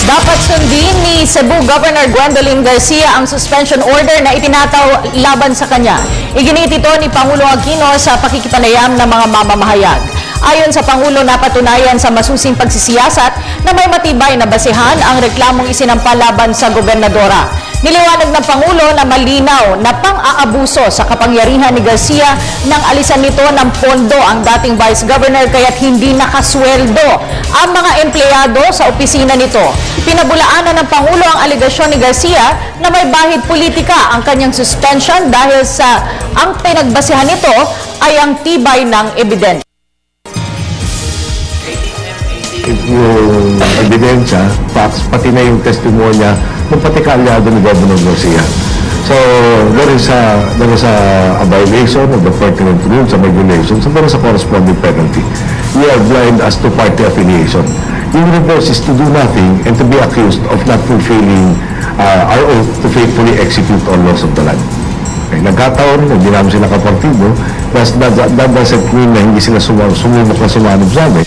Dapat sundin ni Cebu Governor Gwendolyn Garcia ang suspension order na itinataw laban sa kanya. Iginit ito ni Pangulo Aquino sa pakikipanayam ng mga mamamahayag. Ayon sa Pangulo, napatunayan sa masusing pagsisiyasat na may matibay na basehan ang reklamong isinampa laban sa gobernadora. Niliwanag ng Pangulo na malinaw na pang-aabuso sa kapangyarihan ni Garcia nang alisan nito ng pondo ang dating Vice Governor kaya't hindi nakasweldo ang mga empleyado sa opisina nito. Pinabulaanan ng Pangulo ang aligasyon ni Garcia na may bahid politika ang kanyang suspension dahil sa ang pinagbasehan nito ay ang tibay ng ebidensya. Yung ebidensya, facts, pati na yung testimonya ng pati kaalyado ni Governor Garcia. So, there is a violation of the pertinent rules and regulations and there is a corresponding penalty. We are blind as to party affiliation. Yung reverse is to do nothing and to be accused of not fulfilling our oath to faithfully execute all laws of the land. Okay, nagkataon, hindi namin sila kapartido, that doesn't mean na hindi sila sumubok na sumanib sa amin.